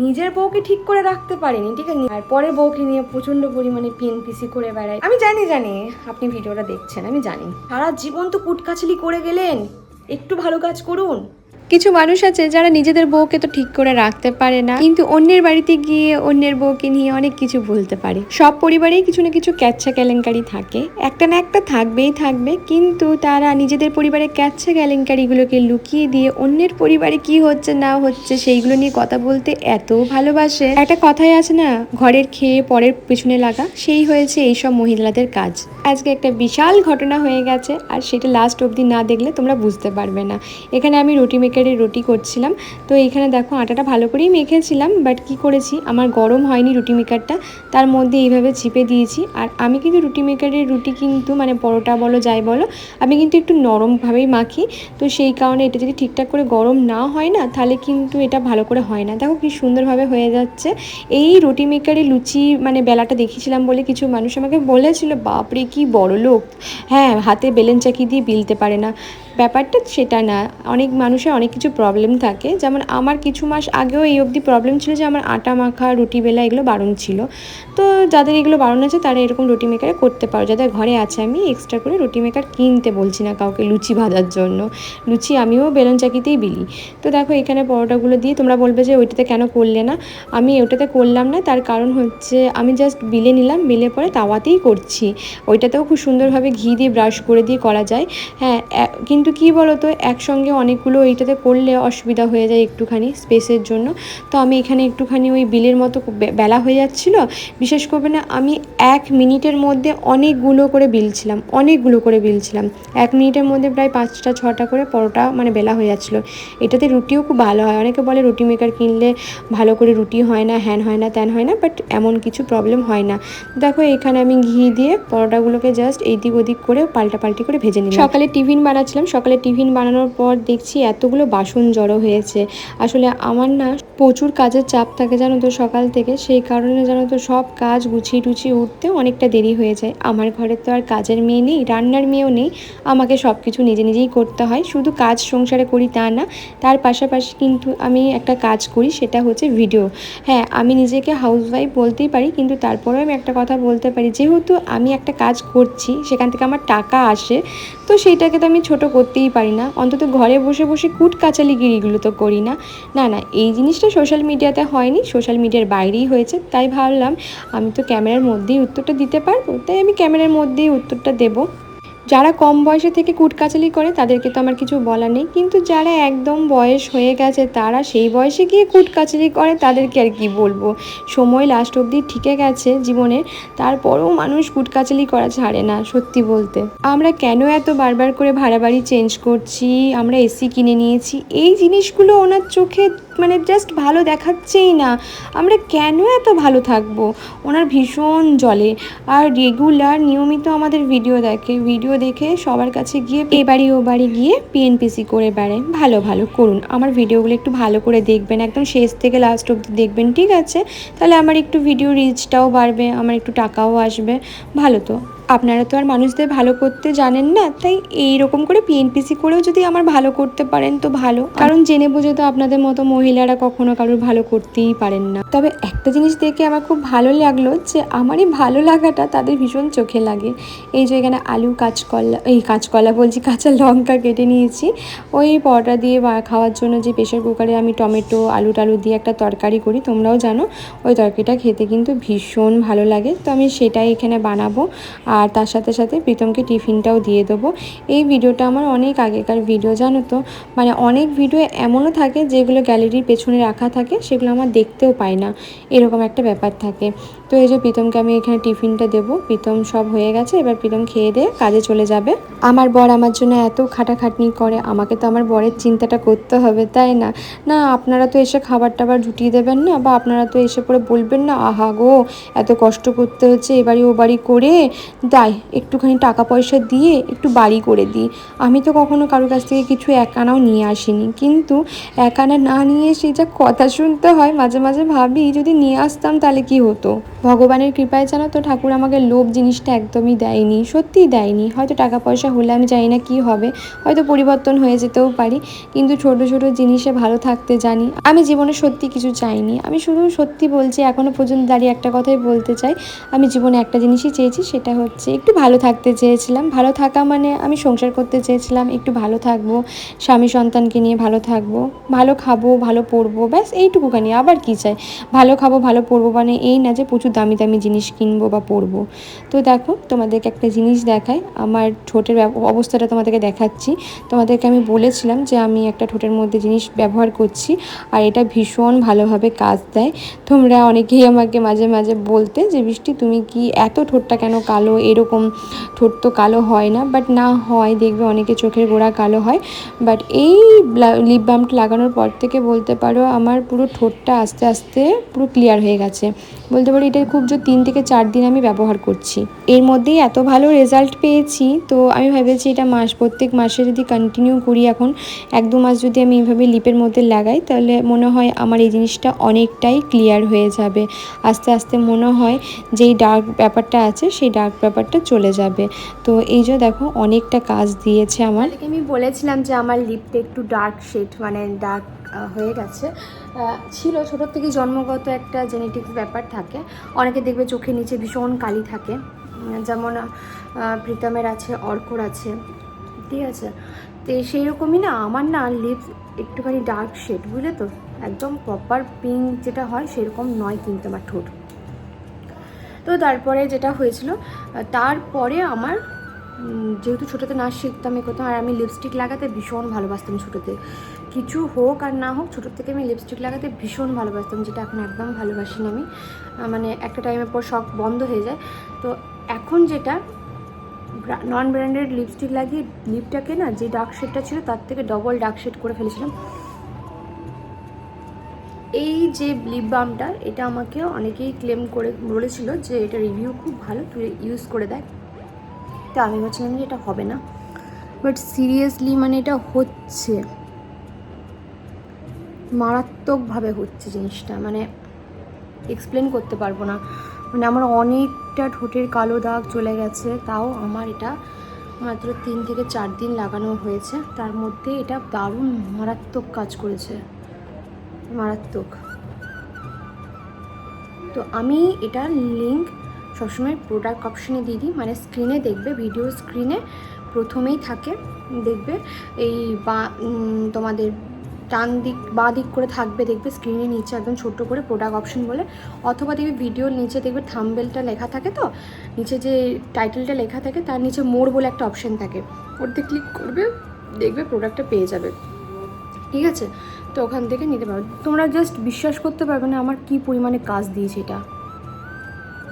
নিজের বউকে ঠিক করে রাখতে পারেনি, ঠিক আছে, আর পরের বউকে নিয়ে প্রচন্ড পরিমাণে পিএনপিসি করে বেড়ায়। আমি জানি আপনি ভিডিওটা দেখছেন, আমি জানি সারা জীবন তো কুটকাছালি করে গেলেন, একটু ভালো কাজ করুন। কিছু মানুষ আছে যারা নিজেদের বউকে তো ঠিক করে রাখতে পারে না, কিন্তু অন্যের বাড়িতে গিয়ে অন্যের বউকে নিয়ে অনেক কিছু বলতে পারে। সব পরিবারেই কিছু না কিছু ক্যাচ্ছা কেলেঙ্কারি থাকে, একটা না একটা থাকবেই থাকবে, কিন্তু তারা নিজেদের পরিবারে ক্যাচ্ছা কেলেঙ্কারিগুলোকে লুকিয়ে দিয়ে অন্যের পরিবারে কি হচ্ছে না হচ্ছে সেইগুলো নিয়ে কথা বলতে এত ভালোবাসে। একটা কথাই আছে না, ঘরের খেয়ে পরের পেছনে লাগা, সেই হয়েছে এইসব মহিলাদের কাজ। আজকে একটা বিশাল ঘটনা হয়ে গেছে, আর সেটা লাস্ট অবধি না দেখলে তোমরা বুঝতে পারবে না। এখানে আমি রুটি মেকারের রুটি করছিলাম, তো এইখানে দেখো আটাটা ভালো করেই মেখেছিলাম, বাট কি করেছি, আমার গরম হয়নি রুটি মেকারটা, তার মধ্যে এইভাবে চিপে দিয়েছি। আর আমি কিন্তু রুটি মেকারের রুটি কিন্তু মানে পরোটা বলো যাই বলো, আমি কিন্তু একটু নরমভাবেই মাখি, তো সেই কারণে এটা যদি ঠিকঠাক করে গরম না হয় না, তাহলে কিন্তু এটা ভালো করে হয় না। দেখো কি সুন্দরভাবে হয়ে যাচ্ছে। এই রুটি মেকারে লুচি মানে বেলাটা দেখিয়েছিলাম বলে কিছু মানুষ আমাকে বলেছিল, বাপরে কি বড় লোক, হ্যাঁ হাতে বেলেন চাকি দিয়ে বেলতে পারে না। ব্যাপারটা সেটা না, অনেক মানুষের অনেক কিছু প্রবলেম থাকে, যেমন আমার কিছু মাস আগেও এই অবধি প্রবলেম ছিল যে আমার আটা মাখা রুটি বেলা এগুলো বারণ ছিল। তো যাদের এগুলো বারণ আছে তারা এরকম রুটি মেকারে করতে পারো, যাদের ঘরে আছে। আমি এক্সট্রা করে রুটি মেকার কিনতে বলছি না কাউকে লুচি ভাজার জন্য, লুচি আমিও বেলন চাকিতেই বিলি। তো দেখো এখানে পরোটাগুলো দিয়ে তোমরা বলবে যে ওইটাতে কেন করলে না, আমি ওটাতে করলাম না, তার কারণ হচ্ছে আমি জাস্ট বিলে নিলাম, বিলে পরে তাওয়াতেই করছি। ওইটাতেও খুব সুন্দরভাবে ঘি দিয়ে ব্রাশ করে দিয়ে করা যায়, হ্যাঁ। কিন্তু কি বলো তো, একসঙ্গে অনেকগুলো এইটাতে করলে অসুবিধা হয়ে যায় একটুখানি স্পেসের জন্য। তো আমি এখানে একটুখানি ওই বিলের মতো বেলা হয়ে যাচ্ছিলো, বিশেষ করে না আমি 1 মিনিটের মধ্যে অনেকগুলো করে বিলছিলাম, 1 মিনিটের মধ্যে প্রায় 5টা-6টা করে পরোটা মানে বেলা হয়ে যাচ্ছিলো। এটাতে রুটিও খুব ভালো হয়, অনেকে বলে রুটি মেকার কিনলে ভালো করে রুটি হয় না, হ্যান হয় না, ত্যান হয় না, বাট এমন কিছু প্রবলেম হয় না। দেখো এখানে আমি ঘি দিয়ে পরোটাগুলোকে জাস্ট এইদিক ওদিক করে পাল্টাপাল্টি করে ভেজে নিলাম। সকালে টিফিন বানাচ্ছিলাম, সকালে টিফিন বানানোর পর দেখছি এতগুলো বাসন জড়ো হয়েছে। আসলে আমার না প্রচুর কাজের চাপ থাকে জানো তো সকাল থেকে, সেই কারণে জানো তো সব কাজ গুছিয়ে টুছিয়ে উঠতে অনেকটা দেরি হয়ে যায়। আমার ঘরে তো আর কাজের মেয়ে নেই, রান্নার মেয়েও নেই, আমাকে সব কিছু নিজে নিজেই করতে হয়। শুধু কাজ সংসারে করি তা না, তার পাশাপাশি কিন্তু আমি একটা কাজ করি, সেটা হচ্ছে ভিডিও। হ্যাঁ, আমি নিজেকে হাউসওয়াইফ বলতেই পারি, কিন্তু তারপরেও আমি একটা কথা বলতে পারি, যেহেতু আমি একটা কাজ করছি সেখান থেকে আমার টাকা আসে, তো সেইটাকে তো আমি ছোট করতেই পারি না। অন্তত ঘরে বসে বসে কুটকাচালিগিরিগুলো তো করি না। না না, এই জিনিসটা সোশ্যাল মিডিয়াতে হয়নি, সোশ্যাল মিডিয়ার বাইরেই হয়েছে, তাই ভাবলাম আমি তো ক্যামেরার মধ্যেই উত্তরটা দিতে পারবো, তাই আমি ক্যামেরার মধ্যেই উত্তরটা দেবো। যারা কম বয়সে থেকে কুটকাচালি করে তাদেরকে তো আমার কিছু বলার নেই, কিন্তু যারা একদম বয়স হয়ে গেছে তারা সেই বয়সে গিয়ে কুটকাচালি করে, তাদেরকে আর কি বলবো। সময় লাস্ট অবধি ঠিকে গেছে জীবনে, তারপরেও মানুষ কুটকাচালি করা ছাড়ে না। সত্যি বলতে আমরা কেন এত বারবার করে ভাড়া বাড়ি চেঞ্জ করছি, আমরা এসি কিনে নিয়েছি, এই জিনিসগুলো ওনার চোখে মানে জাস্ট ভালো দেখাচ্ছেই না। আমরা কেন এত ভালো থাকবো, ওনার ভীষণ জ্বলে। আর রেগুলার নিয়মিত আমাদের ভিডিও দেখে সবার কাছে গিয়ে এ বাড়ি ও বাড়ি গিয়ে পিএনপিসি করে বেড়ায়। ভালো ভালো করুন, আমার ভিডিওগুলো একটু ভালো করে দেখবেন, একদম শেষ থেকে লাস্ট অবধি দেখবেন, ঠিক আছে? তাহলে আমার একটু ভিডিও রিচটাও বাড়বে, আমার একটু টাকাও আসবে। ভালো তো, আপনারা তো আর মানুষদের ভালো করতে জানেন না, তাই এইরকম করে পিএনপিসি করেও যদি আমার ভালো করতে পারেন তো ভালো, কারণ জেনে বুঝে তো আপনাদের মতো মহিলারা কখনো কারোর ভালো করতেই পারেন না। তবে একটা জিনিস দেখে আমার খুব ভালো লাগলো যে আমার এই ভালো লাগাটা তাদের ভীষণ চোখে লাগে। এই যে এখানে আলু কাঁচকলা বলছি, কাঁচা লঙ্কা কেটে নিয়েছি ওই পরোটা দিয়ে খাওয়ার জন্য। যে প্রেশার কুকারে আমি টমেটো আলু টালু দিয়ে একটা তরকারি করি, তোমরাও জানো, ওই তরকারিটা খেতে কিন্তু ভীষণ ভালো লাগে, তো আমি সেটাই এখানে বানাবো। আর তার সাথে সাথে প্রীতমকে টিফিনটাও দিয়ে দেবো। এই ভিডিওটা আমার অনেক আগেকার ভিডিও, জানো তো, মানে অনেক ভিডিও এমনও থাকে যেগুলো গ্যালারির পেছনে রাখা থাকে, সেগুলো আমার দেখতেও পাই না, এরকম একটা ব্যাপার থাকে। তো এই যে প্রীতমকে আমি এখানে টিফিনটা দেবো, প্রীতম সব হয়ে গেছে, এবার প্রীতম খেয়ে দিয়ে কাজে চলে যাবে। আমার বর আমার জন্য এত খাটাখাটনি করে, আমাকে তো আমার বরের চিন্তাটা করতে হবে, তাই না? না আপনারা তো এসে খাবার টাবার জুটিয়ে দেবেন না, বা আপনারা তো এসে পরে বলবেন না, আহা গো এত কষ্ট করতে হচ্ছে এ বাড়ি ও বাড়ি করে, তাই একটুখানি টাকা পয়সা দিয়ে একটু বাড়ি করে দিই। আমি তো কখনো কারোর কাছ থেকে কিছু এক আনাও নিয়ে আসিনি, কিন্তু এক আনা না নিয়ে এসে যা কথা শুনতে হয়, মাঝে মাঝে ভাবি যদি নিয়ে আসতাম তাহলে কি হতো। ভগবানের কৃপায় জানো তো ঠাকুর আমাকে লোভ জিনিসটা একদমই দেয়নি, সত্যিই দেয়নি। হয়তো টাকা পয়সা হলে আমি জানি না কী হবে, হয়তো পরিবর্তন হয়ে যেতেও পারি, কিন্তু ছোট ছোট জিনিসে ভালো থাকতে জানি। আমি জীবনে সত্যি কিছু চাইনি, আমি শুধু সত্যি বলছি, এখনও পর্যন্ত দাঁড়িয়ে একটা কথাই বলতে চাই, আমি জীবনে একটা জিনিসই চেয়েছি, সেটা হচ্ছে একটু ভালো থাকতে চেয়েছিলাম। ভালো থাকা মানে আমি সংসার করতে চেয়েছিলাম, একটু ভালো থাকবো, স্বামী সন্তানকে নিয়ে ভালো থাকবো, ভালো খাবো, ভালো পরবো, ব্যাস এইটুকুখানি। আবার কী চাই? ভালো খাবো, ভালো পরবো মানে এই না যে প্রচুর দামি দামি জিনিস কিনবো বা পরবো। তো দেখো তোমাদেরকে একটা জিনিস দেখাই, আমার ঠোঁটের অবস্থাটা তোমাদেরকে দেখাচ্ছি। তোমাদেরকে আমি বলেছিলাম যে আমি একটা ঠোঁটের মধ্যে জিনিস ব্যবহার করছি, আর এটা ভীষণ ভালোভাবে কাজ দেয়। তোমরা অনেকেই আমাকে মাঝে মাঝে বলতে যে বৃষ্টি তুমি কি এত ঠোঁটটা কেন কালো, এরকম ঠোঁট তো কালো হয় না। বাট না, হয়, দেখবে অনেকে চোখের গোড়া কালো হয়, বাট এই লিপ বামটা লাগানোর পর থেকে বলতে পারো আমার পুরো ঠোঁটটা আস্তে আস্তে পুরো ক্লিয়ার হয়ে গেছে। বলতে পারি এটা খুব 3 থেকে 4 দিন আমি ব্যবহার করছি, এর মধ্যেই এত ভালো রেজাল্ট পেয়েছি। তো আমি ভেবেছি এটা প্রত্যেক মাসে যদি কন্টিনিউ করি, এখন 1-2 মাস যদি আমি এইভাবে লিপের মধ্যে লাগাই, তাহলে মনে হয় আমার এই জিনিসটা অনেকটাই ক্লিয়ার হয়ে যাবে। আস্তে আস্তে মনে হয় যেই ডার্ক ব্যাপারটা আছে সেই ডার্ক ব্যাপারটা চলে যাবে। তো এই যে দেখো অনেকটা কাজ দিয়েছে আমার। আমি বলেছিলাম যে আমার লিপটা একটু ডার্ক শেড মানে ডার্ক হয়ে গেছে, ছিল ছোটোর থেকেই জন্মগত একটা জেনেটিক্স ব্যাপার থাকে। অনেকে দেখবে চোখের নিচে ভীষণ কালি থাকে, যেমন প্রীতমের আছে, অর্কর আছে, ঠিক আছে। তো সেই রকমই না আমার না লিপস একটুখানি ডার্ক শেড, বুঝলে তো, একদম প্রপার পিঙ্ক যেটা হয় সেরকম নয় কিন্তু আমার ঠোঁট। তো তারপরে যেটা হয়েছিল, তারপরে আমার যেহেতু ছোটোতে নাচ শিখতাম এ করতাম, আর আমি লিপস্টিক লাগাতে ভীষণ ভালোবাসতাম ছোটোতে, কিছু হোক আর না হোক ছোটোর থেকে আমি লিপস্টিক লাগাতে ভীষণ ভালোবাসতাম, যেটা এখন একদম ভালোবাসি না আমি। মানে একটা টাইমের পর শখ বন্ধ হয়ে যায়। তো এখন যেটা নন ব্র্যান্ডেড লিপস্টিক লাগিয়ে লিপটাকে না, যে ডার্ক শেডটা ছিল তার থেকে ডবল ডার্ক শেড করে ফেলেছিলাম। এই যে লিপ বামটা, এটা আমাকে অনেকেই ক্লেম করে বলেছিল যে এটা রিভিউ খুব ভালো, তুই ইউজ করে দেখ। তো আমি ভাবছিলাম যে এটা হবে না, বাট সিরিয়াসলি মানে এটা হচ্ছে, মারাত্মকভাবে হচ্ছে জিনিসটা, মানে এক্সপ্লেন করতে পারবো না। মানে আমার অনেকটা ঠোঁটের কালো দাগ চলে গেছে, তাও আমার এটা মাত্র 3 থেকে 4 দিন লাগানো হয়েছে, তার মধ্যে এটা দারুণ মারাত্মক কাজ করেছে, মারাত্মক। তো আমি এটার লিঙ্ক সবসময় প্রোডাক্ট অপশানে দিয়ে দিই, মানে স্ক্রিনে দেখবে, ভিডিও স্ক্রিনে প্রথমেই থাকে, দেখবে এই বা তোমাদের ডান দিক বাঁ দিক করে থাকবে, দেখবে স্ক্রিনের নিচে একদম ছোট্ট করে প্রোডাক্ট অপশন বলে, অথবা দেখবে ভিডিওর নিচে দেখবে থাম্বনেলটা লেখা থাকে, তো নিচে যে টাইটেলটা লেখা থাকে তার নিচে মোর বলে একটা অপশান থাকে, ওটাতে ক্লিক করবে, দেখবে প্রোডাক্টটা পেয়ে যাবে, ঠিক আছে। তো ওখান থেকে নিতে পারবে। তোমরা জাস্ট বিশ্বাস করতে পারবে না আমার কী পরিমাণে কাজ দিয়েছে এটা,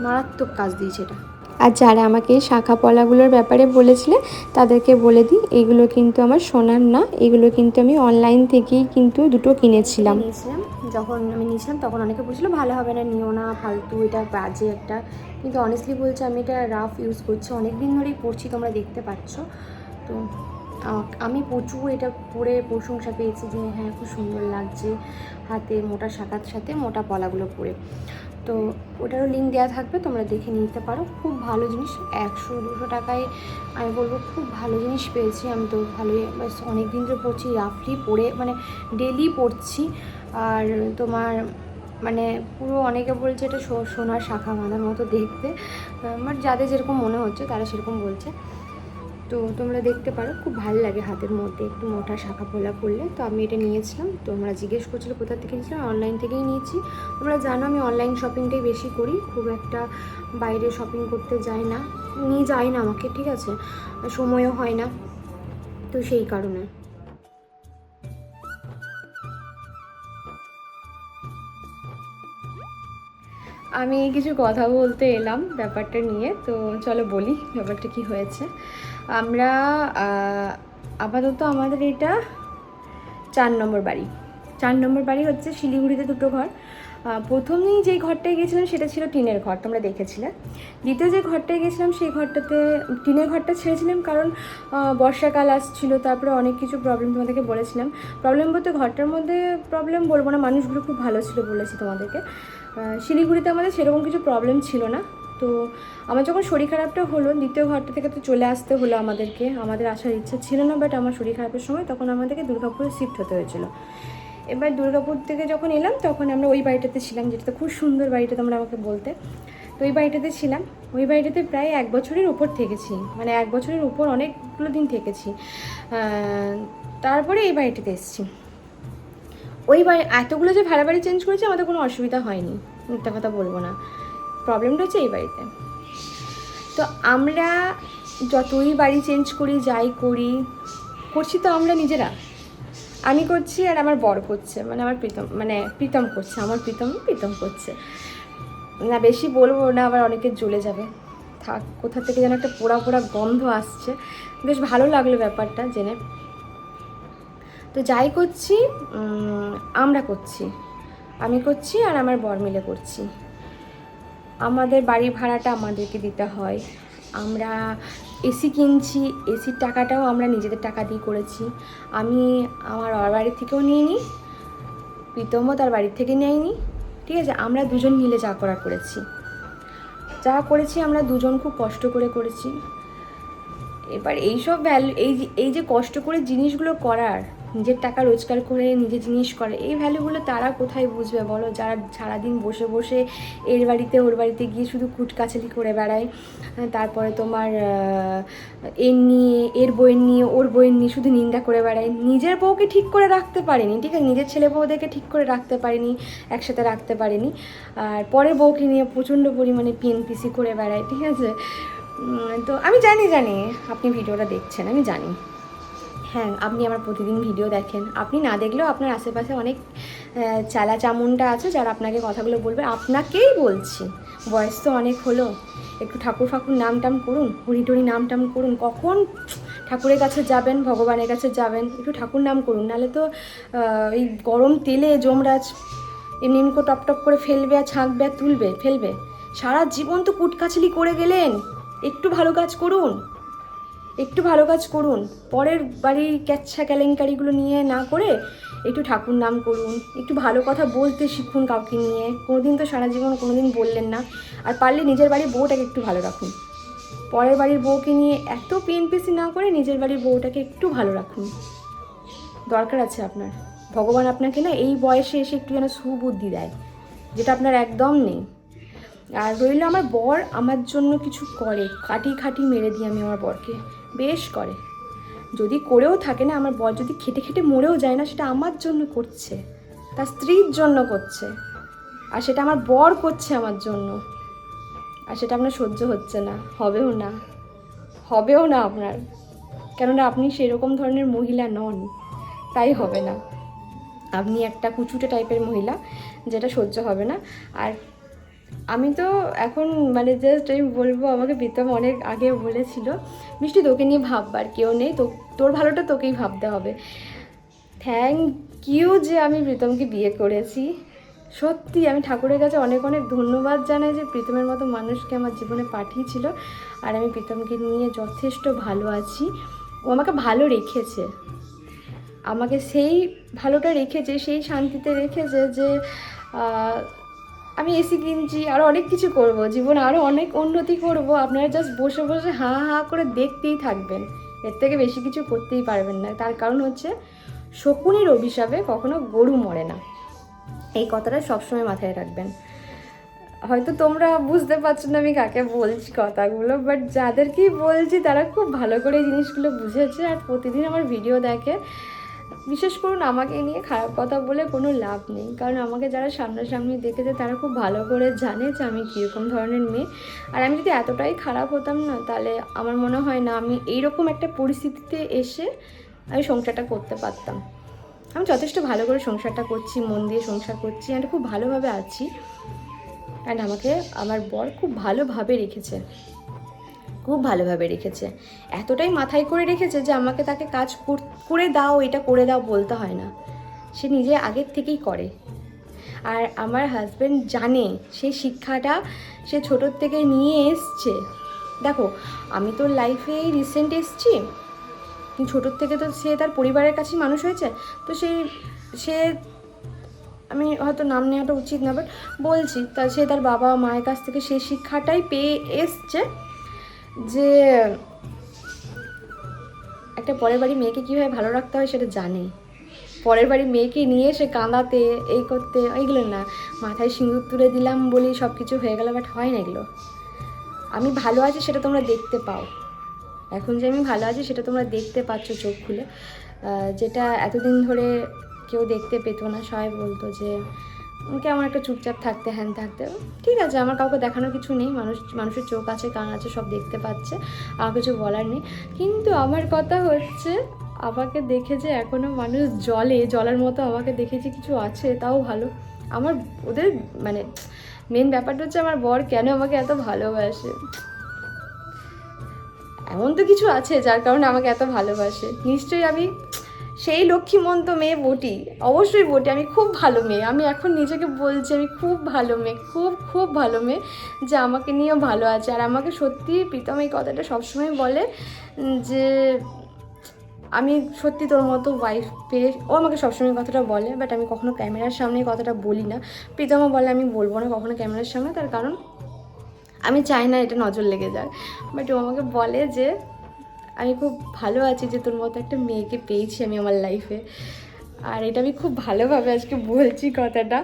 মারাত্মক কাজ দিয়েছে এটা। আর যারা আমাকে শাখা পলাগুলোর ব্যাপারে বলেছিলে তাদেরকে বলে দিই, এগুলো কিন্তু আমার সোনার না, এগুলো কিন্তু আমি অনলাইন থেকেই কিন্তু দুটো কিনেছিলাম। যখন আমি নিয়েছিলাম তখন অনেকে বলছিল ভালো হবে না, নিও না, ফালতু, এটা বাজে একটা, কিন্তু অনেস্টলি বলছি আমি এটা রাফ ইউজ করছি, অনেক দিন ধরেই পরছি, তোমরা দেখতে পাচ্ছ। তো আমি প্রচুর এটা পরে প্রশংসা পেয়েছি যে হ্যাঁ খুব সুন্দর লাগছে হাতে মোটা শাখার সাথে মোটা পলাগুলো পরে। তো ওটারও লিঙ্ক দেওয়া থাকবে, তোমরা দেখে নিতে পারো, খুব ভালো জিনিস, 100-200 টাকায় আমি বলবো খুব ভালো জিনিস পেয়েছি। আমি তো ভালোই অনেক দিন ধরে পড়ছি, রাফলি পরে মানে ডেলি পড়ছি। আর তোমার মানে পুরো অনেকে বলছে এটা সোনার শাখা বাঁধার মতো দেখতে, বাট যাদের যেরকম মনে হচ্ছে তারা সেরকম বলছে। তো তোমরা দেখতে পারো, খুব ভালো লাগে হাতের মধ্যে একটু মোটা শাখা পোলা পরলে। তো আমি এটা নিয়েছিলাম, তোমরা জিজ্ঞেস করছিলো কোথা থেকে নিয়েছিলাম, অনলাইন থেকেই নিয়েছি। তোমরা জানো আমি অনলাইন শপিংটাই বেশি করি, খুব একটা বাইরে শপিং করতে যাই না, নিয়ে যাই না আমাকে, ঠিক আছে, সময়ও হয় না, তো সেই কারণে। আমি কিছু কথা বলতে এলাম ব্যাপারটা নিয়ে, তো চলো বলি ব্যাপারটা কি হয়েছে। আমরা আপাতত আমাদের এটা 4 নম্বর বাড়ি, 4 নম্বর বাড়ি হচ্ছে শিলিগুড়িতে 2টো ঘর, প্রথমেই যেই ঘরটায় গেছিলাম সেটা ছিল টিনের ঘর, তোমরা দেখেছিলে। দ্বিতীয় যে ঘরটায় গেছিলাম সেই ঘরটাতে টিনের ঘরটা ছেড়েছিলাম কারণ বর্ষাকাল আসছিল, তারপরে অনেক কিছু প্রবলেম তোমাদেরকে বলেছিলাম। প্রবলেম বলতে ঘরটার মধ্যে প্রবলেম বলবো না, মানুষগুলো খুব ভালো ছিল বলেছি তোমাদেরকে। শিলিগুড়িতে আমাদের সেরকম কিছু প্রবলেম ছিল না। তো আমার যখন শরীর খারাপটা হলো, দ্বিতীয় ঘরটা থেকে তো চলে আসতে হলো আমাদেরকে, আমাদের আসার ইচ্ছা ছিল না, বাট আমার শরীর খারাপের সময় তখন আমাদেরকে দুর্গাপুরে শিফট হতে হয়েছিল। এবার দুর্গাপুর থেকে যখন এলাম তখন আমরা ওই বাড়িটাতে ছিলাম, যেটাতে খুব সুন্দর বাড়িটা তোমরা আমাকে বলতে। তো ওই বাড়িটাতে ছিলাম, ওই বাড়িটাতে প্রায় 1 বছরের উপর থেকেছি, মানে 1 বছরের উপর অনেকগুলো দিন থেকেছি। তারপরে এই বাড়িটাতে এসেছি। ওই বাড়ি এতগুলো যে ভাড়া বাড়ি চেঞ্জ করেছি আমাদের কোনো অসুবিধা হয়নি, মিথ্যা কথা বলবো না। প্রবলেমটা হচ্ছে এই বাড়িতে। তো আমরা যতই বাড়ি চেঞ্জ করি, যাই করি, করছি তো আমরা নিজেরা। আমি করছি আর আমার বর করছে, মানে আমার প্রীতম করছে, আমার প্রীতম করছে না। বেশি বলবো না, আবার অনেকে জ্বলে যাবে। থাক, কোথা থেকে যেন একটা পোড়া পোড়া গন্ধ আসছে। বেশ ভালো লাগলো ব্যাপারটা জেনে। তো যাই করছি আমরা করছি, আমি করছি আর আমার বর মিলে করছি। আমাদের বাড়ি ভাড়াটা আমাদেরকে দিতে হয়। আমরা এসি কিনছি, এসির টাকাটাও আমরা নিজেদের টাকা দিয়ে করেছি। আমি আমার বাড়ির থেকেও নিইনি, প্রীতমও তার বাড়ির থেকে নেয়নি, ঠিক আছে। আমরা দুজন মিলে যা করেছি আমরা দুজন খুব কষ্ট করে করেছি। এবার এইসব এই যে কষ্ট করে জিনিসগুলো করার, নিজের টাকা রোজগার করে নিজে জিনিস করে, এই ভ্যালুগুলো তারা কোথায় বুঝবে বলো, যারা সারাদিন বসে বসে এর বাড়িতে ওর বাড়িতে গিয়ে শুধু কুটকাচালি করে বেড়ায়। তারপরে তোমার এর বইয়ের নিয়ে ওর বইয়ের নিয়ে শুধু নিন্দা করে বেড়ায়। নিজের বউকে ঠিক করে রাখতে পারেনি, ঠিক আছে, নিজের ছেলে বউদেরকে ঠিক করে রাখতে পারেনি, একসাথে রাখতে পারেনি, আর পরের বউকে নিয়ে প্রচণ্ড পরিমাণে পিএনপিসি করে বেড়ায়, ঠিক আছে। তো আমি জানি আপনি ভিডিওটা দেখছেন, আমি জানি। হ্যাঁ, আপনি আমার প্রতিদিন ভিডিও দেখেন। আপনি না দেখলেও আপনার আশেপাশে অনেক চালা চামুন্ডা আছে যারা আপনাকে কথাগুলো বলবে। আপনাকেই বলছি, বয়স তো অনেক হলো, একটু ঠাকুর নাম টাম করুন, হরিটরি নাম টাম করুন। কখন ঠাকুরের কাছে যাবেন, ভগবানের কাছে যাবেন, একটু ঠাকুর নাম করুন। নাহলে তো এই গরম তেলে যমরাজ এমনি করে টপ টপ করে ফেলবে আর ছাঁকবে আর ফেলবে। সারা জীবন তো কুটকাছলি করে গেলেন, একটু ভালো কাজ করুন। পরের বাড়ির ক্যাচ্ছা কেলেঙ্কারিগুলো নিয়ে না করে একটু ঠাকুর নাম করুন, একটু ভালো কথা বলতে শিখুন কাউকে নিয়ে। কোনোদিন তো সারা জীবন কোনোদিন বললেন না। আর পারলে নিজের বাড়ির বউটাকে একটু ভালো রাখুন। পরের বাড়ির বউকে নিয়ে এত পিএনপিসি না করে নিজের বাড়ির বউটাকে একটু ভালো রাখুন। দরকার আছে আপনার। ভগবান আপনাকে না এই বয়সে এসে একটু যেন সুবুদ্ধি দেয়, যেটা আপনার একদম নেই। আর রইল আমার বর, আমার জন্য কিছু করে, খাটি মেরে দিই আমি আমার বরকে, বেশ করে। যদি করেও থাকে না, আমার বর যদি খেটে মরেও যায় না, সেটা আমার জন্য করছে, তার স্ত্রীর জন্য করছে, আর সেটা আমার বর করছে আমার জন্য। আর সেটা আপনার সহ্য হচ্ছে না, হবেও না আপনার, কেননা আপনি সেরকম ধরনের মহিলা নন, তাই হবে না। আপনি একটা কুচুটে টাইপের মহিলা, যেটা সহ্য হবে না। আর আমি তো এখন মানে জাস্ট আমি বলবো, আমাকে প্রীতম অনেক আগে বলেছিল, মিষ্টি তোকে নিয়ে ভাববার কেউ নেই, তোর ভালোটা তোকেই ভাবতে হবে। থ্যাংক ইউ যে আমি প্রীতমকে বিয়ে করেছি। সত্যি আমি ঠাকুরের কাছে অনেক ধন্যবাদ জানাই যে প্রীতমের মতো মানুষকে আমার জীবনে পাঠিয়েছিল। আর আমি প্রীতমকে নিয়ে যথেষ্ট ভালো আছি। ও আমাকে ভালো রেখেছে, আমাকে সেই ভালোটা রেখেছে, সেই শান্তিতে রেখেছে যে আমি এসি কিনছি, আরও অনেক কিছু করব, জীবনে আরও অনেক উন্নতি করব। আপনারা জাস্ট বসে হাঁ করে দেখতেই থাকবেন, এর থেকে বেশি কিছু করতেই পারবেন না। তার কারণ হচ্ছে শকুনির অভিশাপে কখনো গরু মরে না, এই কথাটা সবসময় মাথায় রাখবেন। হয়তো তোমরা বুঝতে পারছো না আমি কাকে বলছি কথাগুলো, বাট যাদেরকেই বলছি তারা খুব ভালো করে এই জিনিসগুলো বুঝেছে আর প্রতিদিন আমার ভিডিও দেখে। বিশেষ করুন আমাকে নিয়ে খারাপ কথা বলে কোনো লাভ নেই, কারণ আমাকে যারা সামনাসামনি দেখেছে তারা খুব ভালো করে জানে যে আমি কীরকম ধরনের মেয়ে। আর আমি যদি এতটাই খারাপ হতাম না, তাহলে আমার মনে হয় না আমি এইরকম একটা পরিস্থিতিতে এসে আমি সংসারটা করতে পারতাম। আমি যথেষ্ট ভালো করে সংসারটা করছি, মন দিয়ে সংসার করছি, আর খুব ভালোভাবে আছি। অ্যান্ড আমাকে আমার বর খুব ভালোভাবে রেখেছে, এতটাই মাথায় করে রেখেছে যে আমাকে তাকে কাজ করে দাও, এটা করে দাও বলতে হয় না, সে নিজে আগের থেকেই করে। আর আমার হাজব্যান্ড জানে সেই শিক্ষাটা সে ছোটোর থেকে নিয়ে এসছে। দেখো আমি তো লাইফে রিসেন্ট এসছি, ছোটোর থেকে তো সে তার পরিবারের কাছেই মানুষ হয়েছে। তো সে আমি হয়তো নাম নেওয়াটা উচিত না, বাট বলছি সে তার বাবা মায়ের কাছ থেকে সেই শিক্ষাটাই পেয়ে এসছে যে একটা পরের বাড়ি মেয়েকে কীভাবে ভালো রাখতে হয় সেটা জানে। পরের বাড়ি মেয়েকে নিয়ে সে কাঁদাতে এই করতে এইগুলো না, মাথায় সিঁদুর তুলে দিলাম বলি সব কিছু হয়ে গেল, বাট হয় না এগুলো। আমি ভালো আছি সেটা তোমরা দেখতে পাও, এখন যে আমি ভালো আছি সেটা তোমরা দেখতে পাচ্ছ চোখ খুলে, যেটা এতদিন ধরে কেউ দেখতে পেতো না। সবাই বলতো যে কেমন একটা চুপচাপ থাকতে, হ্যান থাকতে। ঠিক আছে, আমার কাউকে দেখানোর কিছু নেই, মানুষের চোখ আছে, কান আছে, সব দেখতে পাচ্ছে, আমার কিছু বলার নেই। কিন্তু আমার কথা হচ্ছে আমাকে দেখে যে এখনও মানুষ জলের মতো আমাকে দেখে যে কিছু আছে, তাও ভালো। আমার ওদের মানে মেন ব্যাপারটা হচ্ছে আমার বর কেন আমাকে এত ভালোবাসে। এমন তো কিছু আছে যার কারণে আমাকে এত ভালোবাসে। নিশ্চয়ই আমি সেই লক্ষ্মীমন্ত মেয়ে বটি, অবশ্যই বটি। আমি খুব ভালো মেয়ে, আমি এখন নিজেকে বলছি আমি খুব ভালো মেয়ে, খুব খুব ভালো মেয়ে, যে আমাকে নিয়েও ভালো আছে। আর আমাকে সত্যি প্রীতম এই কথাটা সবসময় বলে যে আমি সত্যি তোর মতো ওয়াইফ পেয়ে, ও আমাকে সবসময় কথাটা বলে, বাট আমি কখনো ক্যামেরার সামনে কথাটা বলি না। প্রীতমও বলে আমি বলবো না কখনো ক্যামেরার সামনে, তার কারণ আমি চাই না এটা নজর লেগে যাক। বাট ও আমাকে বলে যে আমি খুব ভালো আছি যে তোর মতো একটা মেয়েকে পেয়েছি আমি আমার লাইফে। আর এটা আমি খুব ভালোভাবে আজকে বলছি কথাটা,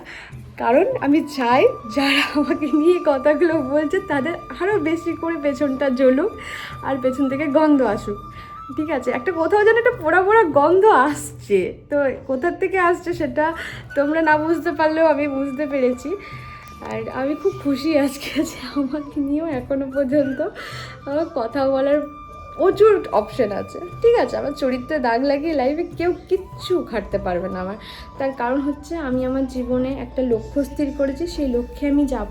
কারণ আমি চাই যারা আমাকে নিয়ে কথাগুলো বলছে তাদের আরও বেশি করে পেছনটা জ্বলুক আর পেছন থেকে গন্ধ আসুক। ঠিক আছে, একটা কোথাও যেন একটা পোড়া পোড়া গন্ধ আসছে, তো কোথার থেকে আসছে সেটা তোমরা না বুঝতে পারলেও আমি বুঝতে পেরেছি। আর আমি খুব খুশি আজকে যে আমাকে নিয়েও এখনও পর্যন্ত আমার কথা বলার প্রচুর অপশান আছে। ঠিক আছে, আমার চরিত্রে দাগ লাগিয়ে লাইফে কেউ কিচ্ছু উখাড়তে পারবে না আমার। তার কারণ হচ্ছে আমি আমার জীবনে একটা লক্ষ্য স্থির করেছি, সেই লক্ষ্যে আমি যাব।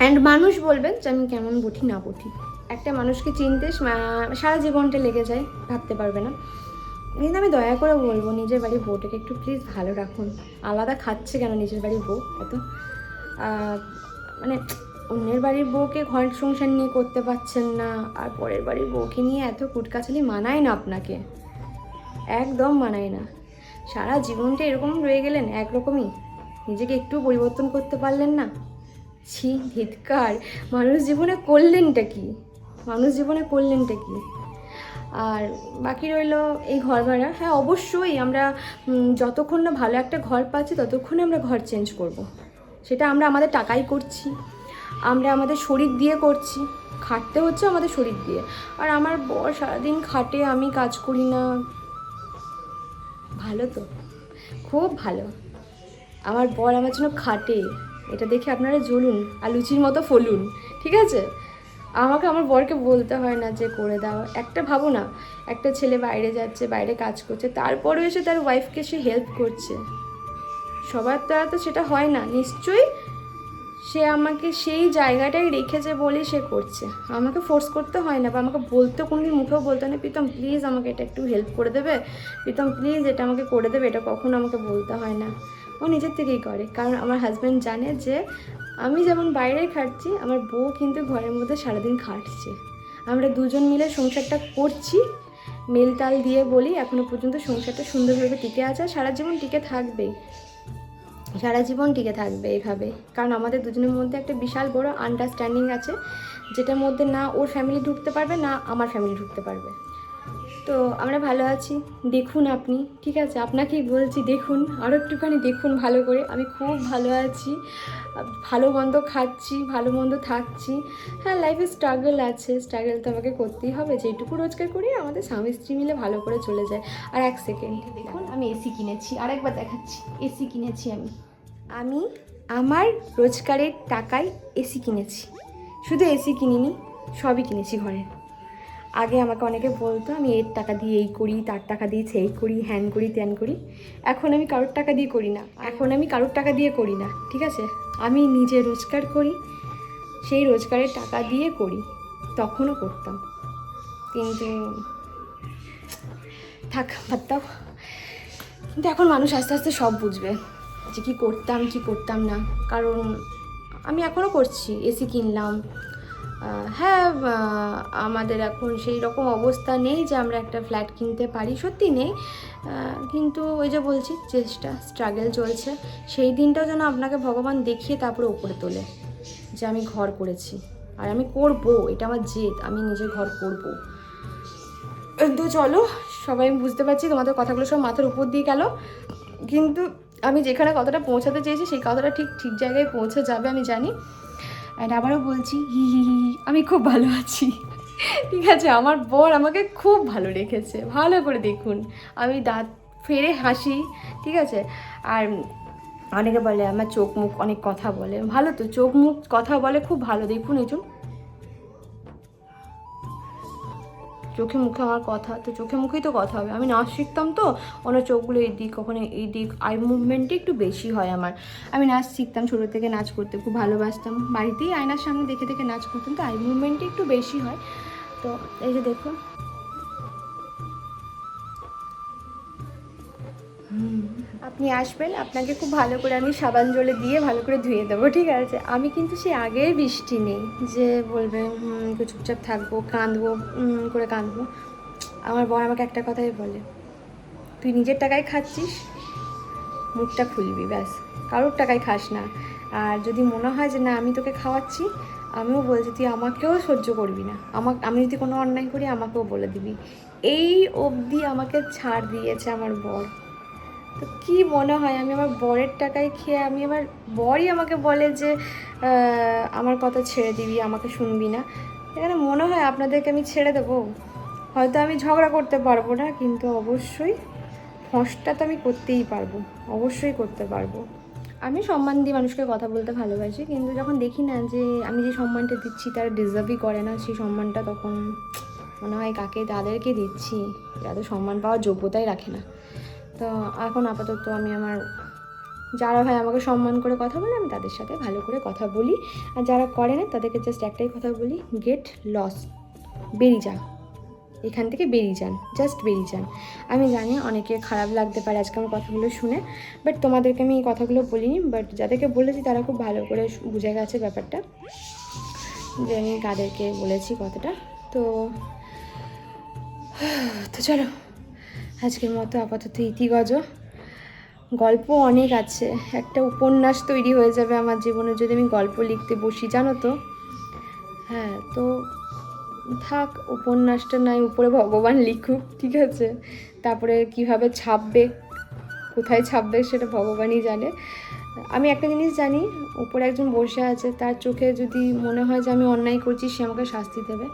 অ্যান্ড মানুষ বলবেন যে আমি কেমন বটি না বটি। একটা মানুষকে চিনতে সারা জীবনটা লেগে যায়, ভাবতে পারবে না। কিন্তু আমি দয়া করে বলবো নিজের বাড়ির বউটাকে একটু প্লিজ ভালো রাখুন। আলাদা খাচ্ছে কেন নিজের বাড়ির বউ এত, মানে অন্যের বাড়ির বউকে ঘর সংসার নিয়ে করতে পারছেন না, আর পরের বাড়ির বউকে নিয়ে এত কুটকাচালি মানায় না আপনাকে, একদম মানায় না। সারা জীবনটা এরকম রয়ে গেলেন একরকমই, নিজেকে একটু পরিবর্তন করতে পারলেন না। ছি, ধিৎকার। মানুষ জীবনে করলেনটা কি? আর বাকি রইল এই ঘর ভাড়া। হ্যাঁ অবশ্যই আমরা যতক্ষণ না ভালো একটা ঘর পাচ্ছি ততক্ষণে আমরা ঘর চেঞ্জ করব। সেটা আমরা আমাদের টাকাই করছি, আমরা আমাদের শরীর দিয়ে করছি, খাটতে হচ্ছে আমাদের শরীর দিয়ে। আর আমার বর সারাদিন খাটে, আমি কাজ করি না। ভালো তো, খুব ভালো। আমার বর আমার জন্য খাটে, এটা দেখে আপনারা জ্বলুন আর লুচির মতো ফলুন। ঠিক আছে, আমাকে আমার বরকে বলতে হয় না যে করে দাও। একটা ভাবো না, একটা ছেলে বাইরে যাচ্ছে, বাইরে কাজ করছে, তারপরেও এসে তার ওয়াইফকে সে হেল্প করছে। সবার দ্বারা তো সেটা হয় না। নিশ্চয়ই সে আমাকে সেই জায়গাটায় রেখেছে বলে সে করছে, আমাকে ফোর্স করতে হয় না, বা আমাকে বলতে কোনোদিন মুখেও বলতে হয় না প্রীতম প্লিজ আমাকে এটা একটু হেল্প করে দেবে, প্রীতম প্লিজ এটা আমাকে করে দেবে, এটা কখনো আমাকে বলতে হয় না। ও নিজের থেকেই করে, কারণ আমার হাজব্যান্ড জানে যে আমি যেমন বাইরে খাটছি আমার বউ কিন্তু ঘরের মধ্যে সারাদিন খাটছে। আমরা দুজন মিলে সংসারটা করছি, মেলতাল দিয়ে বলি এখনও পর্যন্ত সংসারটা সুন্দরভাবে টিকে আছে, আর সারা জীবন টিকে থাকবে এইভাবে। কারণ আমাদের দুজনের মধ্যে একটা বিশাল বড় আন্ডারস্ট্যান্ডিং আছে, যেটার মধ্যে না ওর ফ্যামিলি ঢুকতে পারবে না আমার ফ্যামিলি ঢুকতে পারবে। তো আমরা ভালো আছি, দেখুন আপনি। ঠিক আছে, আপনাকেই বলছি দেখুন, আরও একটুখানি দেখুন ভালো করে। আমি খুব ভালো আছি, ভালো মন্দ খাচ্ছি, ভালো মন্দ থাকছি। হ্যাঁ লাইফে স্ট্রাগল আছে, স্ট্রাগল তো আমাকে করতেই হবে। যেটুকু রোজগার করি আমাদের স্বামী স্ত্রী মিলে ভালো করে চলে যায়। আর এক সেকেন্ড দেখুন, আমি এসি কিনেছি, আরেকবার দেখাচ্ছি। এসি কিনেছি আমি আমার রোজগারের টাকায় এসি কিনেছি। শুধু এসি কিনিনি, সবই কিনেছি ঘরে। আগে আমাকে অনেকে বলতো আমি এর টাকা দিয়ে এই করি, তার টাকা দিয়ে সেই করি, হ্যান করি ত্যান করি। এখন আমি কারোর টাকা দিয়ে করি না, ঠিক আছে? আমি নিজে রোজগার করি, সেই রোজগারের টাকা দিয়ে করি। তখনও করতাম, কিন্তু থাক বাদ দাও। কিন্তু এখন মানুষ আস্তে আস্তে সব বুঝবে। যে কী করতাম না, কারণ আমি এখনও করছি, এসি কিনলাম। হ্যাঁ, আমাদের এখন সেই রকম অবস্থা নেই যে আমরা একটা ফ্ল্যাট কিনতে পারি, সত্যি নেই, কিন্তু ওই যে বলছি চেষ্টা, স্ট্রাগল চলছে। সেই দিনটাও যেন আপনাকে ভগবান দেখিয়ে তারপরে উপরে তোলে যে আমি ঘর করেছি, আর আমি করব, এটা আমার জেদ, আমি নিজের ঘর করব। তো চলো, সবাই বুঝতে পারছি তোমাদের কথাগুলো সব মাথার উপর দিয়ে গেল, কিন্তু আমি যেখানে কথাটা পৌঁছাতে চেয়েছি সেই কথাটা ঠিক জায়গায় পৌঁছে যাবে আমি জানি। অ্যান্ড আবারও বলছি, আমি খুব ভালো আছি, ঠিক আছে? আমার বর আমাকে খুব ভালো রেখেছে, ভালো করে দেখুন, আমি দাঁত ফেরে হাসি, ঠিক আছে? আর অনেকে বলে আমার চোখ মুখ অনেক কথা বলে, ভালো তো, চোখ মুখ কথা বলে খুব ভালো, দেখুন এই চোখে মুখে আমার কথা, তো চোখে মুখেই তো কথা হবে। আমি নাচ শিখতাম তো, ওনার চোখগুলো এই দিক কখনো এই দিক, আই মুভমেন্টে একটু বেশি হয় আমার। আমি নাচ শিখতাম, ছোটো থেকে নাচ করতে খুব ভালোবাসতাম, বাড়িতেই আয়নার সামনে দেখে দেখে নাচ করতাম, তো আই মুভমেন্টে একটু বেশি হয়। তো এই যে দেখুন, আপনি আসবেন, আপনাকে খুব ভালো করে আমি সাবান জলে দিয়ে ভালো করে ধুয়ে দেবো, ঠিক আছে? আমি কিন্তু সে আগের বৃষ্টি নেই যে বলবে একটু চুপচাপ থাকবো, কাঁদবো, করে কাঁদবো। আমার বর আমাকে একটা কথাই বলে, তুই নিজের টাকায় খাচ্ছিস, মুখটা খুলবি, ব্যাস, কারোর টাকায় খাস না। আর যদি মনে হয় যে না আমি তোকে খাওয়াচ্ছি, আমিও বলছি তুই আমাকেও সহ্য করবি না, আমি যদি কোনো অন্যায় করি আমাকেও বলে দিবি। এই অবধি আমাকে ছাড় দিয়েছে আমার বর। তো কী মনে হয় আমি আমার বরের টাকায় খেয়ে, আমি আমার বরই আমাকে বলে যে আমার কথা ছেড়ে দিবি, আমাকে শুনবি না। এখানে মনে হয় আপনাদেরকে আমি ছেড়ে দেবো? হয়তো আমি ঝগড়া করতে পারবো না, কিন্তু অবশ্যই ফসটা তো আমি করতেই পারবো, অবশ্যই করতে পারবো। আমি সম্মান দিয়ে মানুষকে কথা বলতে ভালোবাসি, কিন্তু যখন দেখি না যে আমি যে সম্মানটা দিচ্ছি তারা ডিজার্ভই করে না সেই সম্মানটা, তখন মনে হয় তাদেরকে দিচ্ছি যাদের সম্মান পাওয়ার যোগ্যতাই রাখে না। তো এখন আপাতত আমি আমার যারা ভাই আমাকে সম্মান করে কথা বলে আমি তাদের সাথে ভালো করে কথা বলি, আর যারা করে না তাদেরকে জাস্ট একটাই কথা বলি, গেট লস, বেরিয়ে যা, এখান থেকে বেরিয়ে যান, জাস্ট বেরিয়ে যান। আমি জানি অনেকে খারাপ লাগতে পারে আজকে আমার কথাগুলো শুনে, বাট তোমাদেরকে আমি এই কথাগুলো বলিনি, বাট যাদেরকে বলেছি তারা খুব ভালো করে বুঝে গেছে ব্যাপারটা যে আমি কাদেরকে বলেছি কথাটা। তো চলো, আজকের মতো আপাতত ইতিগজ। গল্প অনেক আছে, একটা উপন্যাস তৈরি হয়ে যাবে আমার জীবনে যদি আমি গল্প লিখতে বসি, জানো তো। হ্যাঁ, তো থাক, উপন্যাসটা নাই উপরে ভগবান লিখুক, ঠিক আছে? তারপরে কিভাবে ছাপবে, কোথায় ছাপবে সেটা ভগবানই জানে। আমি একটা জিনিস জানি, উপরে একজন বসে আছে, তার চোখে যদি মনে হয় যে আমি অন্যায় করছি সে আমাকে শাস্তি দেবে,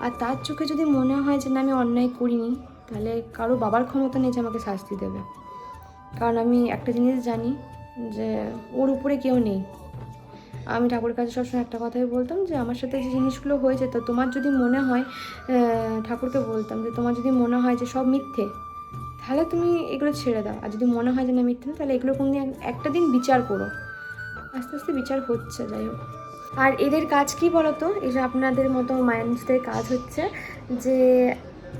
আর তার চোখে যদি মনে হয় যে না আমি অন্যায় করিনি, তাহলে কারো বাবার ক্ষমতা নেই যে আমাকে শাস্তি দেবে। কারণ আমি একটা জিনিস জানি যে ওর উপরে কেউ নেই। আমি ঠাকুরের কাছে সবসময় একটা কথাই বলতাম যে আমার সাথে যে জিনিসগুলো হয়েছে, তো তোমার যদি মনে হয়, ঠাকুরকে বলতাম যে তোমার যদি মনে হয় যে সব মিথ্যে, তাহলে তুমি এগুলো ছেড়ে দাও, আর যদি মনে হয় যে না মিথ্যে না, তাহলে এগুলো কোনদিন একটা দিন বিচার করো। আস্তে আস্তে বিচার হচ্ছে, যাই হোক। আর এদের কাজ কি বলতো, এই যে আপনাদের মতো মাইন্ডসদের কাজ হচ্ছে যে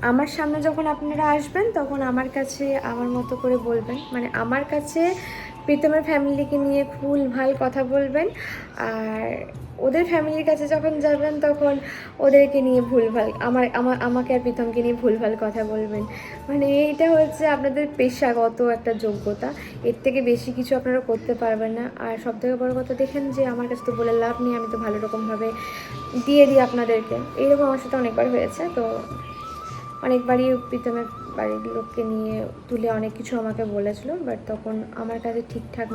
আমার সামনে যখন আপনারা আসবেন তখন আমার কাছে আমার মতো করে বলবেন, মানে আমার কাছে প্রীতমের ফ্যামিলিকে নিয়ে ভুলভাল কথা বলবেন, আর ওদের ফ্যামিলির কাছে যখন যাবেন তখন ওদেরকে নিয়ে ভুলভাল, আমাকে আর প্রীতমকে নিয়ে ভুলভাল কথা বলবেন। মানে এইটা হচ্ছে আপনাদের পেশাগত একটা যোগ্যতা, এর থেকে বেশি কিছু আপনারা করতে পারবেন না। আর সবথেকে বড় কথা, দেখেন যে আমার কাছে তো বলে লাভ নেই, আমি তো ভালো রকমভাবে দিয়ে দিই আপনাদেরকে, এইরকম আমার সাথে অনেকবার হয়েছে। তো অনেকবারই প্রীতমের বাড়ির লোককে নিয়ে তুলে অনেক কিছু আমাকে বলেছিল, বাট তখন আমার কাছে ঠিকঠাক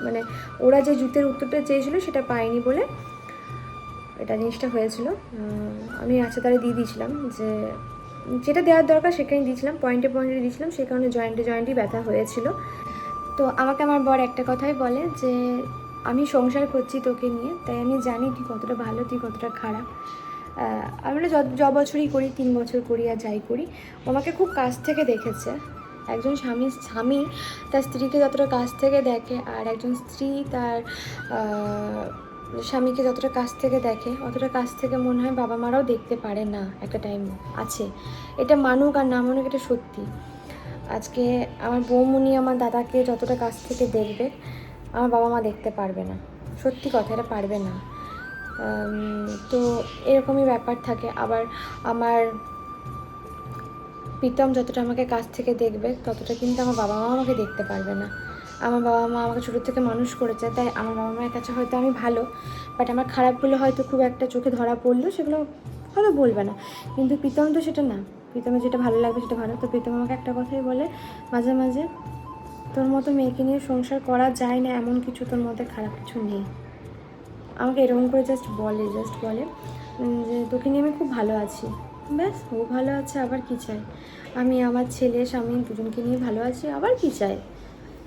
মানে ওরা যে জুতের উত্তরটা চেয়েছিলো সেটা পাইনি বলে এটা জিনিসটা হয়েছিল। আমি আচ্ছা তারা দিয়ে দিয়েছিলাম, যে যেটা দেওয়ার দরকার সেখানে দিয়েছিলাম, পয়েন্টে দিয়েছিলাম, সেই কারণে জয়েন্টে ব্যথা হয়েছিল। তো আমাকে আমার বর একটা কথাই বলে যে আমি সংসার করছি তোকে নিয়ে, তাই আমি জানি তুই কতটা ভালো, তুই কতটা খারাপ। আমরা য বছরই করি, 3 বছর করি আর যাই করি, ও আমাকে খুব কাছ থেকে দেখেছে। একজন স্বামী তার স্ত্রীকে যতটা কাছ থেকে দেখে, আর একজন স্ত্রী তার স্বামীকে যতটা কাছ থেকে দেখে, অতটা কাছ থেকে মনে হয় বাবা মারাও দেখতে পারে না, একটা টাইম আছে। এটা মানুক আর না মানুক, এটা সত্যি। আজকে আমার বৌমনি আমার দাদাকে যতটা কাছ থেকে দেখবে, আমার বাবা মা দেখতে পারবে না, সত্যি কথা, এটা পারবে না। তো এরকমই ব্যাপার থাকে। আবার আমার প্রীতম যতটা আমাকে কাছ থেকে দেখবে ততটা কিন্তু আমার বাবা মা আমাকে দেখতে পারবে না। আমার বাবা মা আমাকে ছোটো থেকে মানুষ করেছে, তাই আমার বাবা মায়ের কাছে হয়তো আমি ভালো, বাট আমার খারাপগুলো হয়তো খুব একটা চোখে ধরা পড়লো সেগুলো হয়তো বলবে না। কিন্তু প্রীতম তো সেটা না, প্রীতমের যেটা ভালো লাগবে সেটা ভালো। তো প্রীতম আমাকে একটা কথাই বলে মাঝে মাঝে, তোর মতো মেয়েকে নিয়ে সংসার করা যায় না, এমন কিছু তোর মধ্যে খারাপ কিছু নেই। আমাকে এরকম করে জাস্ট বলে যে তোকে নিয়ে আমি খুব ভালো আছি। ব্যাস, ও ভালো আছে, আবার কী চাই? আমি আমার ছেলে স্বামী দুজনকে নিয়ে ভালো আছি, আবার কী চাই?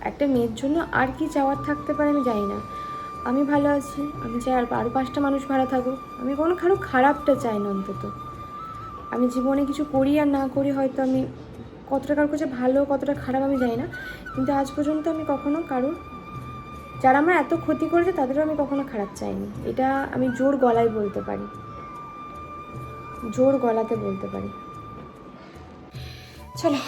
একটা মেয়ের জন্য আর কি চাওয়ার থাকতে পারে আমি জানি না। আমি ভালো আছি, আমি চাই আরও 5টা মানুষ ভালো থাকুক। আমি কোনো কারো খারাপটা চাই না অন্তত। আমি জীবনে কিছু করি আর না করি, হয়তো আমি কতটা কারোর কাছে ভালো কতটা খারাপ আমি জানি না, কিন্তু আজ পর্যন্ত আমি কখনো কারোর, যারা আমার এত ক্ষতি করেছে তাদেরও আমি কখনো খারাপ চাইনি। এটা আমি জোর গলায় বলতে পারি, জোর গলাতে বলতে পারি। চলো।